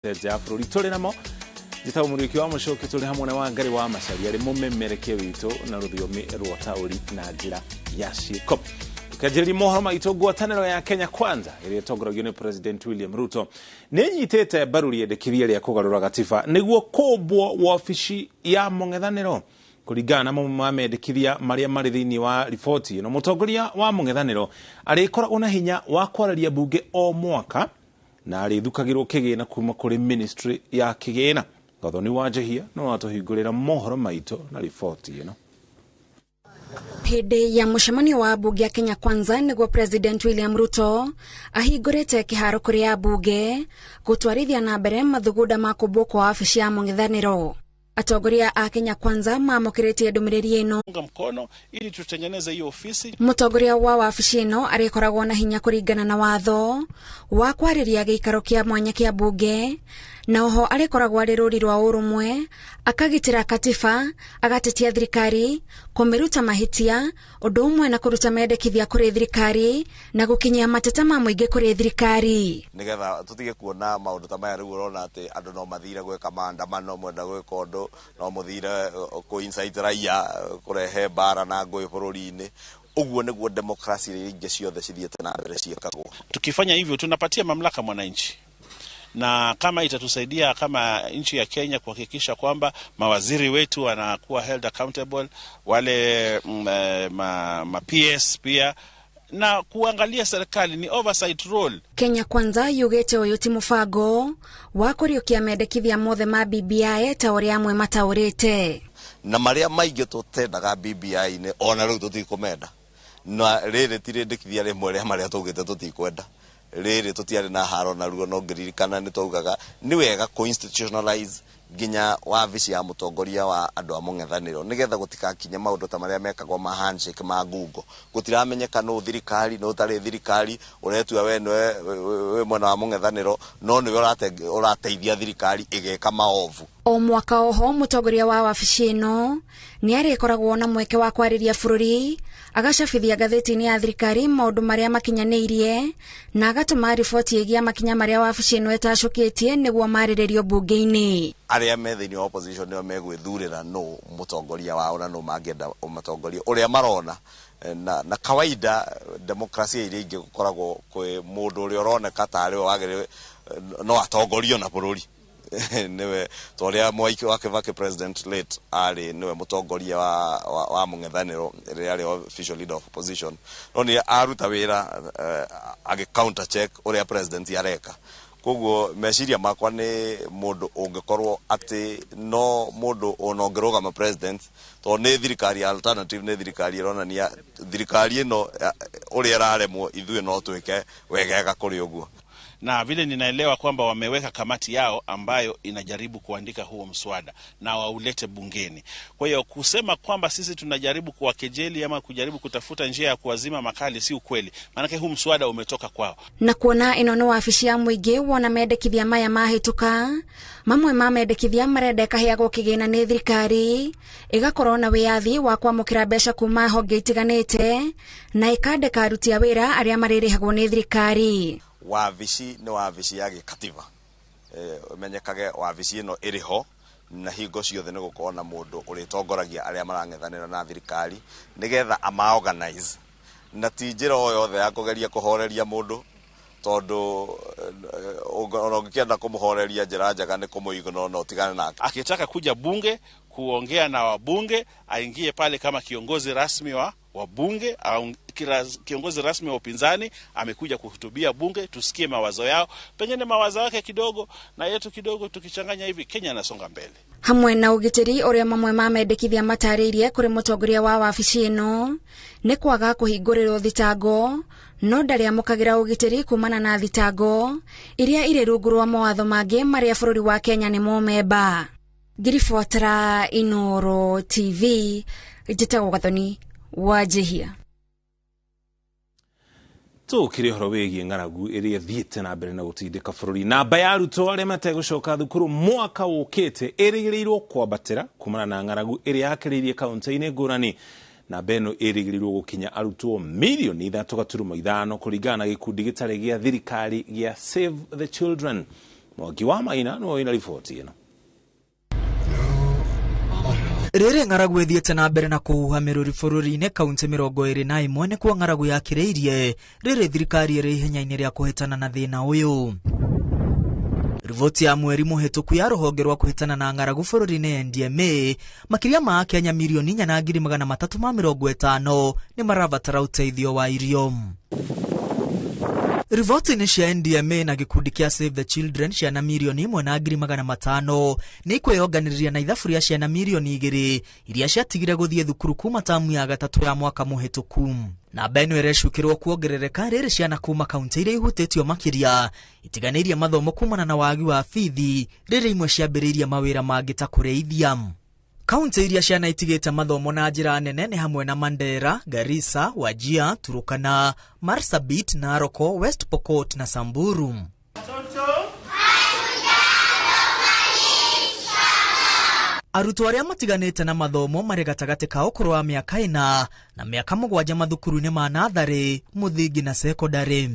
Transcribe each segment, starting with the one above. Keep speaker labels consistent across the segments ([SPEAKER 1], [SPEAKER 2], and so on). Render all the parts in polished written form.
[SPEAKER 1] ya bũrũri tũrĩ namo njĩtagwo mũrĩki wa mũcoki tũrĩ hamwe na Wangari wa Macharia arĩ mũmemerekia witũ na rũthiomi rwa taũri na njĩra ya ciĩko. Kajiri mohoro maitũ ngwatanĩro ya Kenya Kwanza ĩrĩa ĩtongoragio nĩ President William Ruto nĩnyitĩte mbaru rĩendekithia rĩa kũgarũra gatiba nĩguo kũmbwo wabici ya mũng'ethanĩro. Kũringana na mamendekithia marĩa marĩ thĩinĩ wa riboti ĩno, mũtongoria wa mũng'ethanĩro arĩkoragwo na hinya wa kwararia bunge o mwaka na arĩthukagĩrwo kĩgĩna kuma kũrĩ ministry ya kĩgĩna. Gathoni wa Jehia no atũhingũrĩra mohoro maitũ na riboti ĩno.
[SPEAKER 2] Hĩndĩ ya mũcemanio wa bunge ya Kenya Kwanza nĩguo President William Ruto ahingũrĩte kĩharo kũrĩ bunge gũtwarithia na mbere mathugunda ma kũmbwo kwa wabici ya mũng'ethanĩro. Atongoria a Kenya Kwanza mamũkĩrĩtie ndũmĩrĩri ĩno
[SPEAKER 3] mkono ili tutengeneze hiyo ofisi.
[SPEAKER 2] Mũtongoria wa wabici ĩno arĩkoragwo na hinya kũringana na watho wa kwarĩria gĩikaro kĩa mwanya kĩa bunge, na oho arĩkoragwo arĩ rũri rwa ũrũmwe, akagitĩra katiba, agatetia thirikari, kũmĩruta mahĩtia, ũndũ ũmwe na kũruta mendekithia kũrĩ thirikari na gũkinyia mateta ma mũingĩ kũrĩ thirikari.
[SPEAKER 4] Nĩgetha tũtige kuona maũndũ ta maya rĩu ũrona atĩ andũ no mathire gwĩka maandamano, mwenda gwĩka ũndũ, no mũthire kũ-incite raia kũrehe mbara na ngũĩ bũrũri-inĩ. Uguo nĩguo demokrasi iria ingĩ ciothe cithiĩte na mbere ciĩkagwo.
[SPEAKER 3] Tukifanya hivyo tunapatia mamlaka mwananchi, na kama itatusaidia kama nchi ya Kenya kuhakikisha kwamba mawaziri wetu wanakuwa held accountable, wale ma PS pia, na kuangalia serikali ni oversight role.
[SPEAKER 2] Kenya Kwanza yugĩte ũyũ ti mũbango wa kũriũkia mendekithia mothe ma BBI ta ũrĩa amwe mataũrĩte.
[SPEAKER 4] Na marĩa maingĩ tũtendaga BBI-inĩ ona rĩu tũtikũmenda. Na rĩrĩ ti rĩendekithia rĩmwe rĩa marĩa tũgĩte tũtikwenda. Rĩrĩ tũtiarĩ na haro na ruo, no ngĩririkana nĩ twaugaga nĩ wega co-institutionalize nginya wabici ya mũtongoria wa andũ a mũng'ethanĩro nĩgetha gũtikakinye maũndũ ta marĩa mekagwo ma handshake ma ngungo. Gũtiramenyeka no thirikari no tarĩ thirikari, ũretua we mwena wa mũng'ethanĩro no nĩwe ũrateithia thirikari ĩgeka maovu.
[SPEAKER 2] O mwaka oho mũtongoria wa wabici ĩno nĩ arĩkoragwo na mweke wa kwarĩria bũrũri, agacabithia ngathĩti-inĩ ya thirikari maũndũ marĩa makinyanĩirie na agatũma riboti ĩgiĩ makinya marĩa wabici ĩno ĩtacũkĩtie nĩguo marĩrĩrio bunge-inĩ.
[SPEAKER 4] Arĩa me thĩinĩ wa opposition nĩo megwĩthurĩra no mũtongoria wao na no mangĩenda mũtongoria ũrĩa marona. Na kawaida demokrasia iria ingĩ gũkoragwo kwĩ mũndũ ũrĩa ũroneka tarĩ wagĩrĩire no atongorio na bũrũri. Niwe tũrĩa Mwai Kibaki president late arĩ niwe mũtongoria wa mũng'ethanĩro rĩrĩa arĩ official leader of opposition. No nĩ aruta wĩra agi counter check ũrĩa president areka. Koguo meciria makwa nĩ mũndũ ũngĩkorwo atĩ no mũndũ onongĩrũgama president to nĩ thirikari alternative, nĩ thirikari ĩronania thirikari ĩno ũrĩa ĩraremwo ithuĩ no twĩke wegega kũrĩ ũguo.
[SPEAKER 3] Na vile ninaelewa kwamba wameweka kamati yao ambayo inajaribu kuandika huo mswada na waulete bungeni. Kwa hiyo kusema kwamba sisi tunajaribu kuwakejeli ama kujaribu kutafuta njia ya kuwazima makali si ukweli. Maana huu mswada umetoka kwao. Na
[SPEAKER 2] kuona ino no wabici ya mũingĩ wona mendekithia maya mahĩtuka, mamwe ma mendekithia marendeka heagwo kĩgĩna nĩ thirikari, ĩgakorwo na wĩyathi wa kwamũkĩra mbeca kuma honge itiganĩte na ĩkandĩka aruti a wĩra arĩa marĩrĩhagwo nĩ thirikari.
[SPEAKER 4] Wabici nĩ wabici ya gĩkatiba. Menyekage wabici ĩno ĩrĩho na hingo ciothe nĩ gũkorwo na mũndũ ũrĩtongoragia arĩa marang'ethanĩra na thirikari nĩgetha ama-organize. Na ti njĩra o yothe ya kũgeria kũhoreria mũndũ, tondũ ũngĩkĩenda kũmũhoreria njĩra njega nĩ kũmũigana na ũtigane nake.
[SPEAKER 3] Akitaka kuja bunge kuongea na wabunge aingie pale kama kiongozi rasmi wa bunge au kiongozi rasmi wa upinzani amekuja kuhutubia bunge, tusikie mawazo yao, pengine mawazo yake kidogo na yetu kidogo, tukichanganya hivi Kenya inasonga mbele.
[SPEAKER 2] Hamwe na ũgitĩri ũrĩa mamwe ma mendekithia matarĩirie kũrĩ mũtongoria wa wabici ĩno nĩ kwaga kũhingũrĩrwo thitango, no ndarĩ amũkagĩra ũgitĩri kumana na thitango iria irĩ rungu rwa mawatho mangĩ marĩa bũrũri wa Kenya nĩ momemba. Ngiribuatara iNooro TV, njĩtagwo Gathoni wa Jehia.
[SPEAKER 1] Tũkĩrĩ ũhoro wĩgiĩ ng'aragu ĩrĩa thiĩte na mbere na gũtindĩka bũrũri. Namba ya arutwo arĩa mategũcoka thukuru mwaka ũkĩte ĩrĩgĩrĩirwo kwambatĩra kumana na ng'aragu ĩrĩa yakĩrĩirie kaunti-inĩ ngũrani. Namba ĩno ĩrĩgĩrĩirwo gũkinya arutwo milioni 3.5 kũringana na gĩkundi gĩtarĩ gĩa thirikari gĩa Save the Children. Mwangi wa Maina no ina ripoti ino.
[SPEAKER 5] Rere ngaragu ethiete na mbere na kuhuha miruri bururi-ini kaunti 21 ni kuo ngaragu yakireirie rere thirikari iri ihenya-ini ria kuhitana na thina uyu. Rivoti ya mweri muhituku ya ruhonge rwa kuhitana na ngaragu bururi-ini NDMA makiria ma Kenya milioni 4,350 ni marabatara uteithio wa irio. Rivoti ni cia NDMA na gikundi kia Save the Children ciana milioni 1,500 ni kweyonganiria na ithaburia ciana milioni 2 iria ciatigire guthie thukuru kuma tamu ya gatatu ya mwaka muhituku. Na beno ireshukirwo kuongerereka riri ciana kuma kaunti iria ihutitio makiria itiganiria mathomo kumana na wagi wa bithi riri imwe ciambiriria mawira mangi ta kureithia. Kaunti iria ciana itigite mathomo na njira nene ni hamwe na Mandera, Garissa, Wajir, Turkana, Marsabit, Narok, West Pokot na Samburu. Arutwo aria matiganite na mathomo mari gatagati ka ukuru wa miaka 4 na miaka 7 mathukuru-ini ma nathari, muthingi na secondary.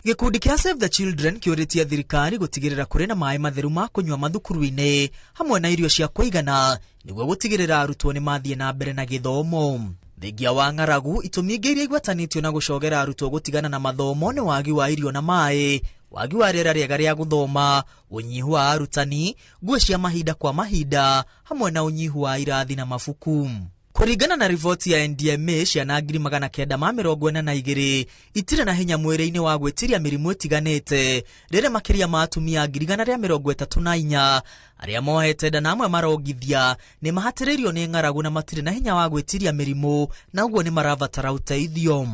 [SPEAKER 5] Gikundi kia Save the Children kiuritia thirikari gutigirira kuri na mai matheru ma kunywa mathukuru-ini hamwe na irio cia kuigana niguo gutigirira arutwo ni mathie na mbere na githomo. Thengia wa ngaragu itumi ingi iria igwatanitio na gucogera arutwo gutigana na mathomo ni wagi wa irio na mai, wagi wa riera riega ria guthoma, unyihu wa arutani, nguo cia mahinda kwa mahinda hamwe na unyihu wa irathi na mabuku. Kuringana na rivoti ya NDMA ciana 942 itire na hinya mwiri-ini wa gwitiria mirimu itiganite rire makiria ma atumia 134 aria mohete nda na amwe marongithia ni mahatiririo ni ngaragu na matire na hinya wa gwitiria mirimu na uguo ni marabatara uteithio.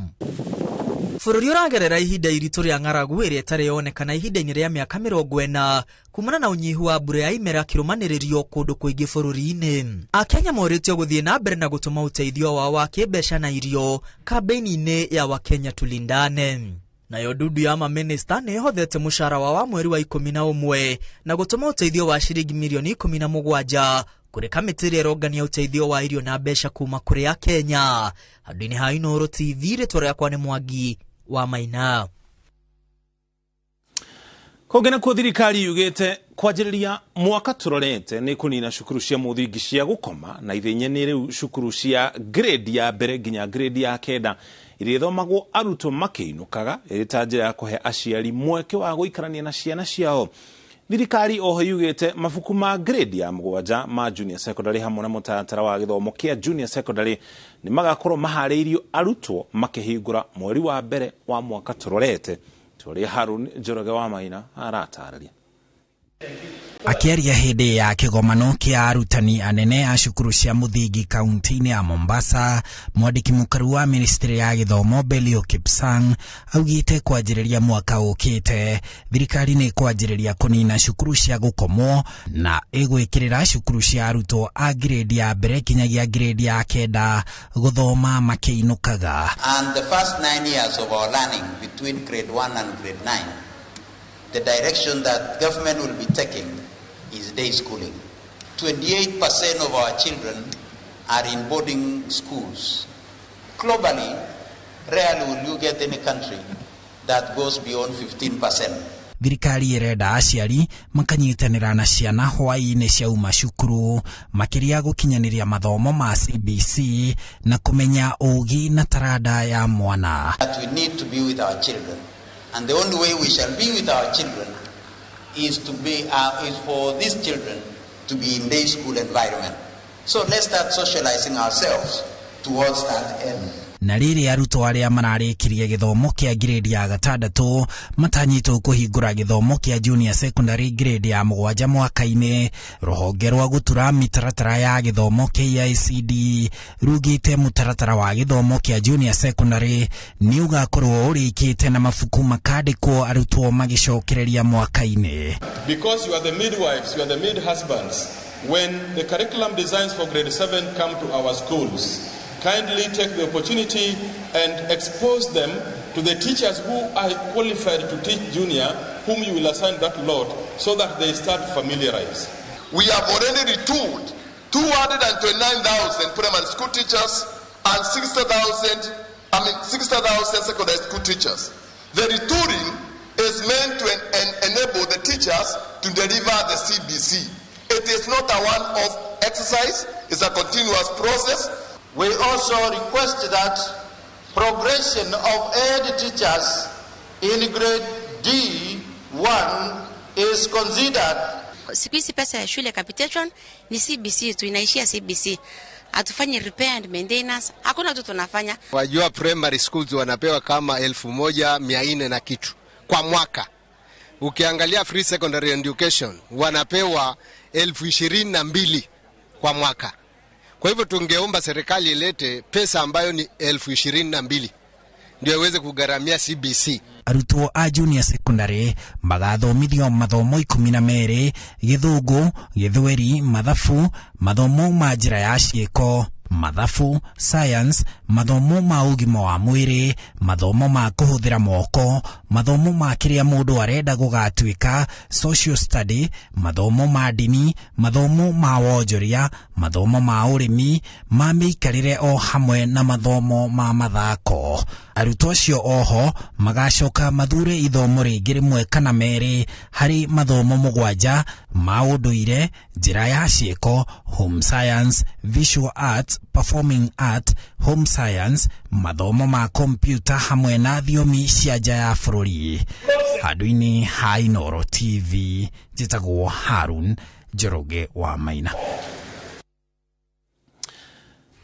[SPEAKER 5] Bururi uragerera ihinda iritu ria ngaragu iria itari yonekana ihinda-ini ria miaka 40 kumana na unyihu wa mbura ya imera kirumanirio kundu kuingi bururi-ini. Akenya moritio guthie na mbere na gutuma uteithio wao wa kibeca na irio kampeni-ini ya Wakenya tulindane. Nayo ndudu ya maminista ni ihothete mushara wa mweri wa 11 na gutuma uteithio wa shiringi milioni 17 kuri kamiti iria irongania uteithio wa irio na mbeca kuma kuri Akenya. Handũ-inĩ ha iNooro TV rĩtwa rĩakwa nĩ Mwangi wa Maina.
[SPEAKER 1] Kongena kwa thirikari yugite kwanjiriria mwaka turorete ni kunina cukuru cia muthingi cia gukoma na ithenya ni riu cukuru cia grade ya mbere nginya grade ya kenda iria thomagwo arutwo makiinukaga ita njira ya kuhe aciari mweke wa guikarania na ciana ciao. Thirikari oho yugite mabuku ma grade ya 7 ma junior secondary hamwe na mutatara wa githomo kia junior secondary ni magakorwo mahariirio arutwo makihingura mweri wa mbere wa mwaka turorete. Turi Harun Njoroge wa Maina aratararia.
[SPEAKER 6] Akiaria hindi ya kigomano kia arutani anene a cukuru cia muthingi kaunti-ini ya Mombasa, mwandiki mukaru wa ministry ya githomo Belio Kipsang augite kwanjiriria mwaka ukite thirikari ni kwanjiriria kunina cukuru cia gukomo na igwikirira cukuru cia arutwo a grade ya mbere kinyagia grade ya kenda guthoma makiinukaga.
[SPEAKER 7] And the first 9 years of our learning between grade 1 and grade 9, the direction that government will be taking is day schooling. 28% of our children are in boarding schools. Globally, rarely will you get any country that goes beyond 15%.
[SPEAKER 6] Thirikari irenda aciari makanyitanira na ciana hwai-ini ciauma cukuru makiria gukinyaniria mathomo ma CBC na kumenya ugi na taranda ya mwana.
[SPEAKER 7] That we need to be with our children. And the only way we shall be with our children is for these children to be in day school environment. So let's start socializing ourselves towards that end.
[SPEAKER 6] Na riri arutwo aria mararikirie githomo kia grade ya 6 matanyitwo kuhingura githomo kia junior secondary grade ya 7 mwaka-ini. Ruhonge rwa gutura mitaratara ya githomo KICD rugite mutaratara wa githomo kia junior secondary ni ugakorwo urikite na mafuku makandikwo arutwo magicokereria mwaka-ini.
[SPEAKER 8] Because you are the midwives, you are the mid husbands, when the curriculum designs for grade 7 come to our schools, kindly take the opportunity and expose them to the teachers who are qualified to teach junior, whom you will assign that lot, so that they start to familiarize.
[SPEAKER 9] We have already retooled 229,000 primary school teachers and 60,000 secondary school teachers. The retooling is meant to enable the teachers to deliver the CBC. It is not a one-off exercise, it's a continuous process.
[SPEAKER 7] We also request that progression of aid teachers in grade D1 is considered.
[SPEAKER 10] Siku hizi pesa ya shule capitation ni CBC, tuinaishia CBC. Hatufanyi repair and maintenance, hakuna kitu tunafanya.
[SPEAKER 11] Wajua primary schools wanapewa kama 1400 na kitu kwa mwaka. Ukiangalia free secondary education wanapewa 22,000 kwa mwaka. Kwa hivyo tungeomba serikali ilete pesa ambayo ni 22,000 ndio iweze kugharamia CBC.
[SPEAKER 6] Arutwo a junior secondary magathomithio mathomo 12 githungu, githweri, mathabu, mathomo ma njira ya ciiko, mathabu, science, mathomo ma ugima wa mwiri, mathomo ma kuhuthira moko, mathomo ma kiria mundu arenda gugatuika, social study, mathomo ma dini, mathomo ma wonjoria, mathomo ma urimi, ma miikarire o hamwe na mathomo ma mathako. Arutwo acio oho magacoka mathure ithomo ringi rimwe kana meri hari mathomo 7 ma unduire, njira ya ciiko, home science, visual arts, performing art, home science, mathomo ma computer hamwe na thiomi cia nja ya bururi. Handũ-inĩ ha iNooro TV, njĩtagwo Harun Njoroge wa Maina.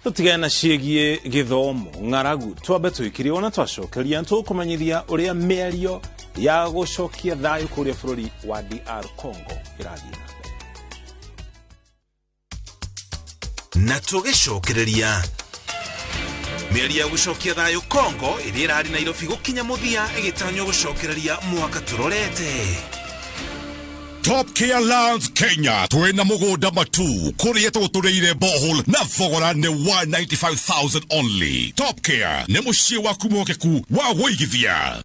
[SPEAKER 1] Tutigana ciĩgiĩ gĩthomo ng'aragu twambe twĩkire ona twacokeria tũkũmenyithia ũrĩa mĩario ya gũcokia thayũ kũrĩa bũrũri wa DR Congo ĩrathiĩ
[SPEAKER 12] na tũgĩcokereria mĩario ya gũcokia thayũ Congo ĩrĩa ĩrarĩ Nairobi gũkinya mũthia ĩgĩtanywo gũcokereria mwaka tũrorete.
[SPEAKER 13] Top Care Lands Kenya twena mũgũnda matu kũrĩa tũtũrĩire borehole na thogora nĩ 195,000 only. Top Care nĩ mũciĩ waku mũhokeku wa wĩigithia.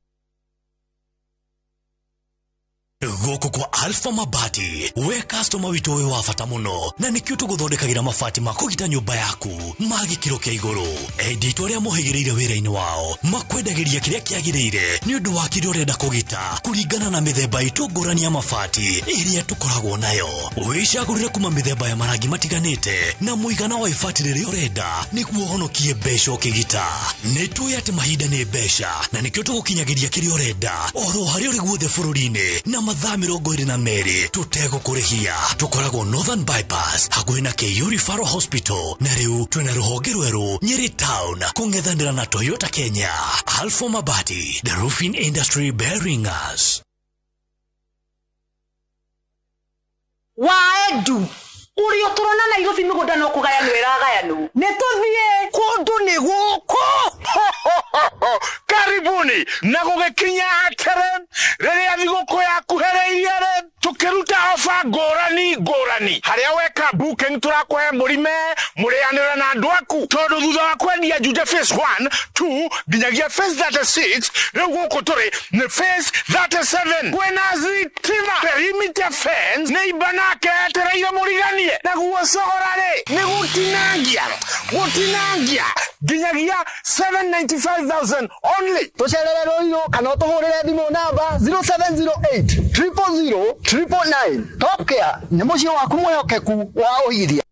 [SPEAKER 14] Goko kwa Alpha Mabati, we customer wito we wafata muno na nikio tuguthondekagira mabati makugita nyumba yaku magikiro kia iguru. Edito ria muhigireire wira-ini wao makwendagiria kiria kiagirire ni undu wa kiria urenda kugita kuringana na mithemba itungurani ya mabati iria tukoragwo nayo. Wicagurire kuma mithemba ya marangi matiganite na muigana wa ibati riria urenda niguo honokie mbeca ukigita. Nitui ati mahinda ni mbeca na nikio tugukinyagiria kiria urenda oro hari uri guothe bururi-ini na mathaa 22 tutegũkũrĩhia. Tukoragwo Northern Bypass hakuhĩ na Kĩiyũ Referral Hospital na rĩu twĩna rũhonge rwerũ Nyeri Town kũng'ethanĩra na Toyota Kenya. Alpha Mabati, the roofing industry bearing us.
[SPEAKER 15] Waedu uri oturona Nairobi migunda no kugaya nweragayanu nituthie kundu ni guko.
[SPEAKER 16] Karibuni na gugikinya atere riria thiguku yakuhereirie tukiruta ofa ngurani haria weka booking turakuhe murime murianira na andu aku tondu thutha wa kwendia njuje phase 1 2 nginyagia phase 36 riu guku turi ni phase 37 kwena zitima perimeter fence ni ibanake etereire muriganie na guocogorare ni gutinangia nginyagia 795,000 only.
[SPEAKER 15] Tucererero iyo kana tuhurire thimu namba 0708 000 999. Top Care ni muciĩ waku mwehokeku wa ũigithia.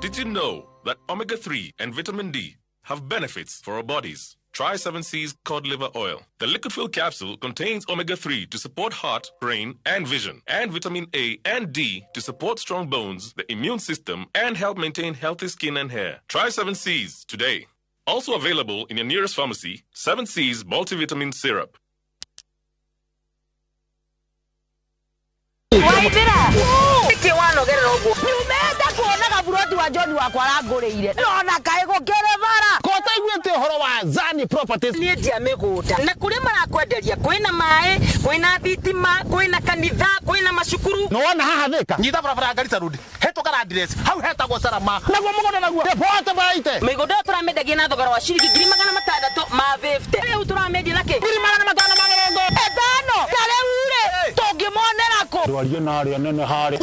[SPEAKER 17] Did you know that omega-3 and vitamin D have benefits for our bodies? Try 7C's cod liver oil. The liquid-filled capsule contains omega-3 to support heart, brain, and vision, and vitamin A and D to support strong bones, the immune system, and help maintain healthy skin and hair. Try 7C's today. Also available in your nearest pharmacy, 7C's multivitamin syrup.
[SPEAKER 15] Waithira wanogerera uguo niumenda kuonaga buroti wa John wakwa arangũrĩire nona kaĩ gũkĩrĩ bara kota iguĩte ũhoro wa Zani Properties nĩ ndia mĩgũnda na kũrĩa marakwenderia kwĩna maĩ kwĩna thitima kwĩna kanitha kwĩna macukuru no wona haha thĩka nyita barabara Garissa Road hetũka address hau hetagwo Sarama naguo mũgũnda naguo reporte baite mĩgũnda tũramendagia na thogora wa ciringi 6,600 ma 50 rĩu tũramendia na kĩ 6,500 etano kare ure tũngĩmonera kũ ndwarie na arĩa nene harĩ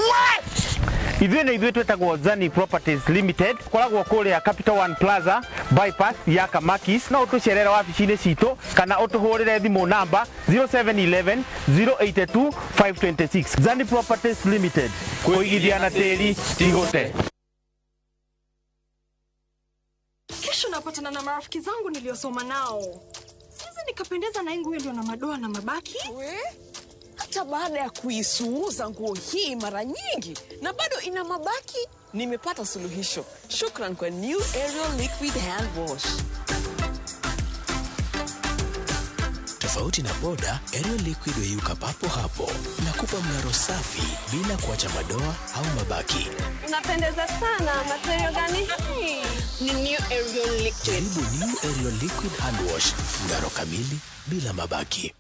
[SPEAKER 18] Ithuĩ twĩtagwo Zani Properties Limited, koragwo kũrĩa Capital One Plaza bypass ya Kamakis, no ũtũcerere wabici-inĩ citũ kana ũtũhũrĩre thimũ namba 0711 082 526. Zani Properties Limited, kũigithia na tĩri tigũte.
[SPEAKER 19] Kesho napatana na marafiki zangu niliosoma nao. Sasa nikapendeza na nguo iliyo na madoa na mabaki.
[SPEAKER 20] Hata baada ya kuisuuza nguo hii mara nyingi na bado ina mabaki, nimepata suluhisho. Shukran kwa New Ariel Liquid Hand Wash.
[SPEAKER 14] Tofauti na poda, Ariel Liquid huyuka papo hapo. Inakupa mng'aro safi bila kuacha madoa au mabaki.
[SPEAKER 19] Unapendeza sana. Material gani hii? Ni New Ariel Liquid.
[SPEAKER 14] Jaribu New Ariel Liquid Hand Wash. Mng'aro kamili bila mabaki.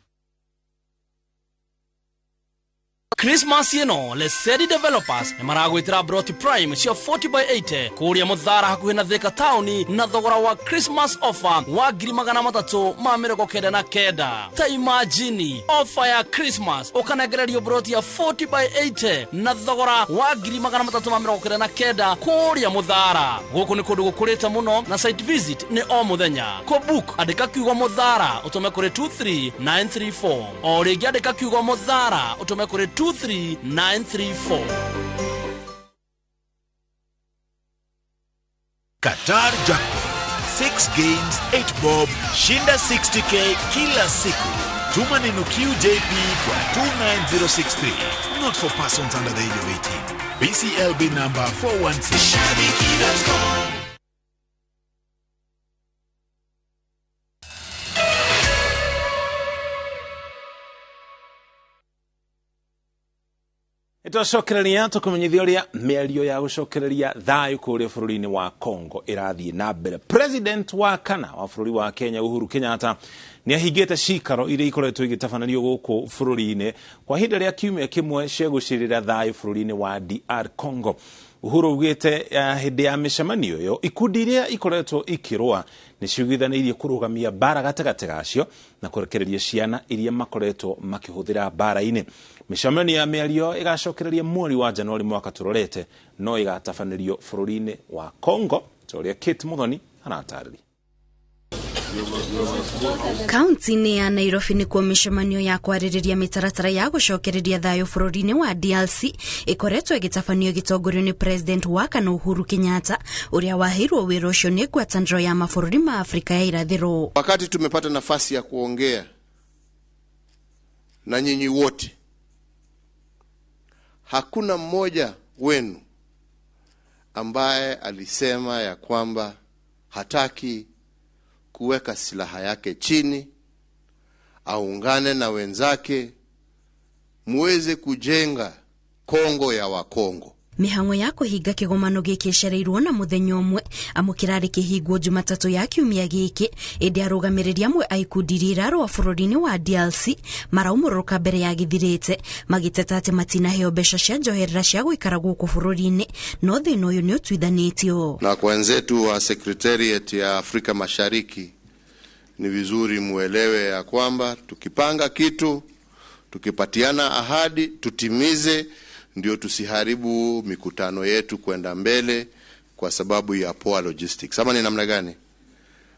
[SPEAKER 21] Christmas yeno Lesedi Developers ni maragwitira Broti Prime cia 40x80 kuria Muthara hakuhi na Thika Town na thogora wa Christmas offer wa 399. Ta imagine offer ya Christmas ukanegererio Broti ya 40x80 na thogora wa 399 kuria Muthara. Guku ni kundu gukurita muno na site visit ni o muthenya. Ko book andika kiugo Muthara utume kuri 23934 o ringi andika kiugo Muthara utume kuri 23934.
[SPEAKER 12] Qatar Jackpot 6 games 8 bob shinda 60k kila siku. Tuma neno QJP kwa 29063. Not for persons under the age of 18. BCLB number 416.
[SPEAKER 1] Itocokereria tukumenyithia uria miario ya gucokereria thayu kuria bururi-ini wa Congo irathie na mbere. President wa kana wa bururi wa Kenya Uhuru Kenyatta ni ahingite cikaro iria ikoretwo igitabananio guku bururi-ini kwa hinda ria kiumia kimwe cia gucirira thayu bururi-ini wa DR Congo. Uhuru ugite hindi ya micemanio yo ikundi iria ikoretwo ikirwa ni ciugithanirie kurugamia bara gatagati gacio na kurekereria ciana iria makoretwo makihuthira bara-ini. Micemanio ya miario igacokereria mweri wa Januari mwaka turorete no igatabanĩrio bururi-ini wa Congo. Toria Kate Muthoni anatarĩria.
[SPEAKER 2] Kaunti-inĩ ya Nairobi nĩ kuo mĩcemanio ya kwarĩrĩria mĩtaratara ya gucokereria thayu bururi-inĩ wa DRC ikoretwo igĩtabanio gĩtongorio nĩ President wa kana Uhuru Kenyatta ũrĩa waheirwo wĩra ũcio nĩ ngwatanĩro ya mabũrũri ma Afrika ya irathĩro.
[SPEAKER 22] Wakati tumepata nafasi ya kuongea na nyinyi wote, hakuna mmoja wenu ambaye alisema ya kwamba hataki kuweka silaha yake chini, aungane na wenzake muweze kujenga Kongo ya Wakongo.
[SPEAKER 2] Mihango ya kuhinga kigomano giki cereirwo na muthenya umwe amukirari kihingwo Jumatatu ya kiumia giki indi arugamiriria amwe aikundi iraro wa bururi-ini wa DRC maraumũrũka mbere ya githirite magiteta ati matinaheo mbeca cia njoherera cia guikara guku bururi-ini no thina uyu ni utwithanitio.
[SPEAKER 22] Na kwa wenzetu wa Secretariat ya Afrika Mashariki, ni vizuri muelewe ya kwamba tukipanga kitu, tukipatiana ahadi, tutimize, ndio tusiharibu mikutano yetu kwenda mbele kwa sababu ya poor logistics. Sama ni namna gani?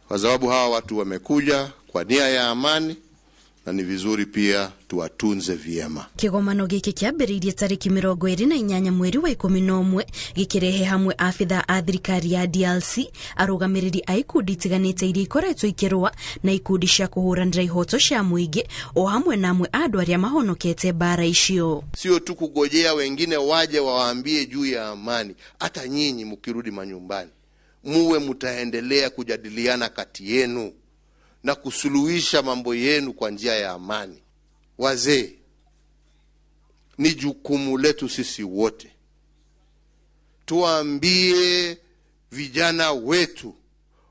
[SPEAKER 22] Kwa sababu hawa watu wamekuja kwa nia ya amani na ni vizuri pia tuwatunze vyema.
[SPEAKER 2] Kigomano giki kiambĩrĩirie tariki 28 mweri wa 11 gikirehe hamwe afitha a thirikari ya DRC, arugamĩrĩri a ikundi itiganĩte iria ikoretwo ikirwa na ikundi cia kuhuranĩra ihoto cia muingi o hamwe na amwe andu aria mahonokete bara icio.
[SPEAKER 22] Sio tu kugojea wengine waje waambie juu ya amani, hata nyinyi mkirudi manyumbani muwe mtaendelea kujadiliana kati yenu na kusuluhisha mambo yenu kwa njia ya amani. Wazee, ni jukumu letu sisi wote tuambie vijana wetu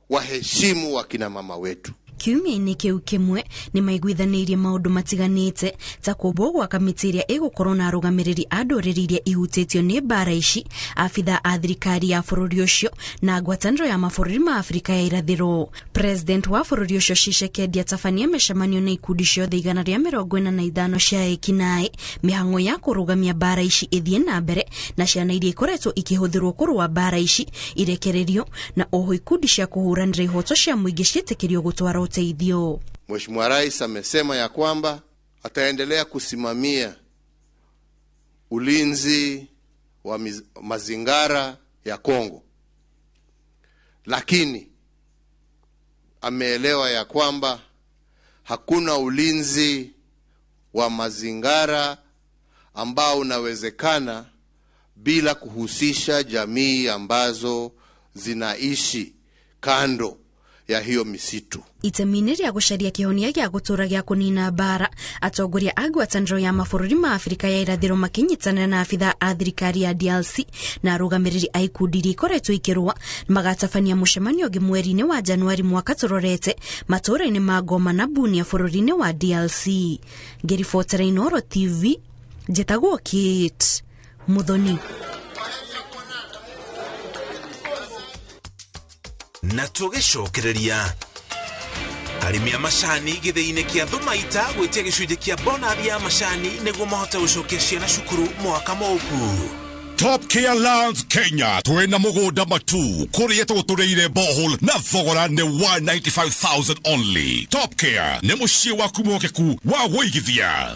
[SPEAKER 22] waheshimu wakina mama wetu.
[SPEAKER 2] kiumia-inĩ kĩu kĩmwe nĩ maiguithanirie maũndũ matiganĩte ta kũmbwo gwa kamĩtĩ ĩrĩa ĩgũkorwo na arũgamĩrĩri a ndũrĩrĩ iria ihutĩtio nĩ mbara ici, abitha a thirikari ya bũrũri ũcio na ngwatanĩro ya mabũrũri ma Afrika ya irathĩro. President wa bũrũri ũcio Tshisekedi atabania mĩcemanio na ikundi ciothe 145 cia ekinaĩ mĩhang'o ya kũrũgamia mbara ici ĩthiĩ na mbere na ciana iria ikoretwo ikĩhũthĩrwo kũrũa mbara ici irekererio na oho ikundi cia kũhũranĩra ihoto cia mũingĩ ciĩtĩkĩrio gũtwara ũteithio.
[SPEAKER 22] Mheshimiwa Rais amesema ya kwamba ataendelea kusimamia ulinzi wa mazingara ya Kongo, lakini ameelewa ya kwamba hakuna ulinzi wa mazingara ambao unawezekana bila kuhusisha jamii ambazo zinaishi kando ya hiyo misitu.
[SPEAKER 2] Itemi-inĩ rĩa gũcaria kĩhonia gĩa gũtũra gĩa kũnina mbara, atongoria a ngwatanĩro ya mabũrũri ma Afrika ya irathĩro makinyitanĩra na abitha a thirikari ya DRC na arũgamĩrĩri a ikundi iria ikoretwo ikĩrũa magatabania mũcemanio ũngĩ mweri-inĩ wa Januari mwaka tũrorete matũũra-inĩ ma Goma na Bunia bũrũri-inĩ wa DRC. Ngĩribotera iNooro TV, njĩtagwo Kate Muthoni.
[SPEAKER 12] Na tũgĩcokereria arĩmi a macani gĩthĩ-inĩ kĩa Thumaita gwĩtia gĩcunjĩ kĩa bonathi ya macani nĩguo mahote gũcokia ciana cukuru mwaka mũũku.
[SPEAKER 13] Top Care Lands Kenya twena mũgũnda matu kũrĩa tũtũrĩire borehole na thogora nĩ 195,000 only. Top Care nĩ mũciĩ waku mũhokeku wa wĩigithia.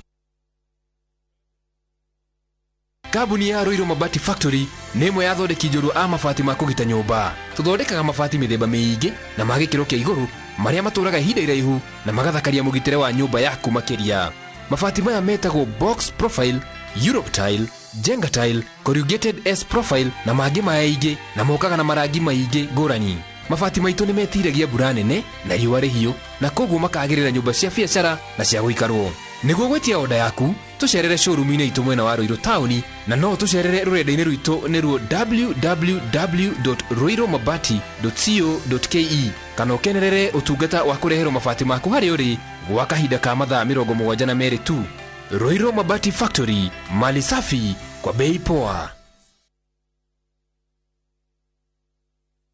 [SPEAKER 3] Kambuni ya Roiro Mabati Factory nĩ ĩmwe ya athondeki njorua a mabati ma kũgita nyũmba. Tũthondekaga mabati mĩthemba mĩingĩ na ma gĩkĩro kĩa igũrũ marĩa matũraga ihinda iraihu na magathakaria mũgitĩre wa nyũmba yaku makĩria. Mabati maya metagwo box profile, Europe tile, Jenga tile, corrugated S profile na mangĩ maingĩ na mokaga na marangi maingĩ ngũrani. Mabati maitũ nĩ metiragia mbura nene na riũa rĩhiũ na koguo makagĩrĩra nyũmba cia biacara na cia gũikarwo. Nĩguo gwetia oda yaku, tũcerere showroom-inĩ itũ mwena wa Roiro Town na no tũcerere rũrenda-inĩ rwitũ nĩruo www.roiromabati.co.ke kana ũkenerere ũtungata wa kũreherwo mabati maku harĩa ũrĩ gwa kahinda ka mathaa 72 tu. Roiro Mabati Factory, mali safi kwa bei poa.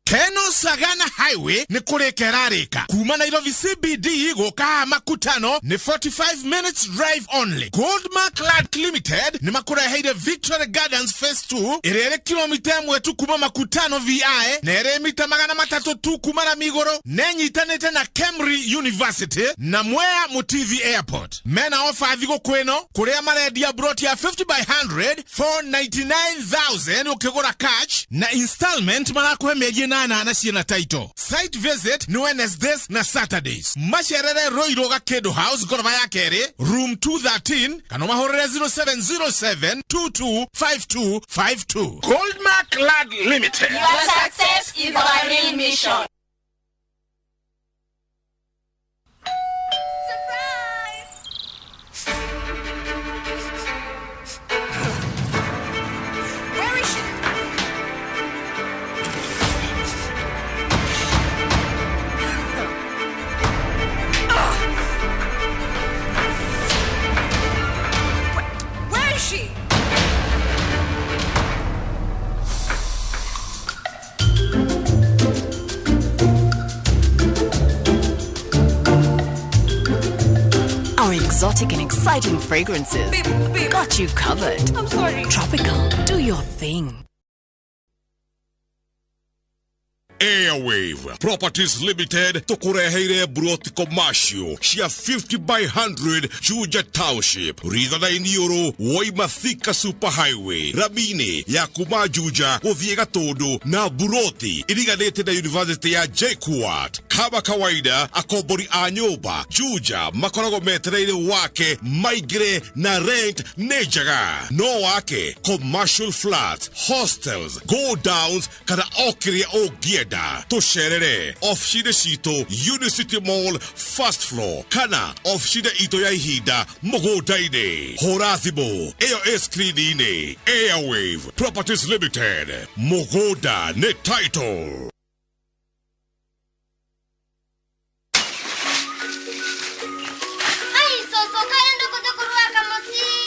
[SPEAKER 16] Keno Sagana Highway ni kurekerarika kuma Nairobi CBD gũka Makutano ni 45 minutes drive only. Goldmark Land Limited ni makureheire Victoria Gardens Phase 2 irere kilomita 1 tu kuma Makutano VI na ere mita 300 tu kuma na Migoro nenyitanite na Kemri University na Mwea Mutithi Airport. Mena offer thigo kweno kurea maredia broti ya 50 by 100 for 99,000 ukigura cash na installment marakuhe mĩeri 8 na ciana title. Site visit ni Wednesdays na Saturdays. Masherere Roiro Gakedo House gorofa ya kere room 213 kana mahorere 0707 225252. Goldmark Land Limited.
[SPEAKER 4] Your success is our real mission.
[SPEAKER 20] Our exotic and exciting fragrances got you covered.
[SPEAKER 19] I'm sorry.
[SPEAKER 20] Tropical, do your thing.
[SPEAKER 13] Airwave Properties Limited tukureheire broti commercial cia 50 by 100 Juja Township Ritha iNooro Waimathika Super Highway Ramine ya kuma Juja guthie Gatundu na broti iriganite na University ya JKUAT. Kama kawaida akombori a nyumba Juja makorago metereire wake maigre na rent nejaga no wake commercial flats, hostels, go downs kana okiria ogieda tusherere ofshide sito Unicity Mall first floor kana ofshide ito ya ihinda mugodaine horathimo eyo screen-ini. Airwave Properties Limited mugoda ne title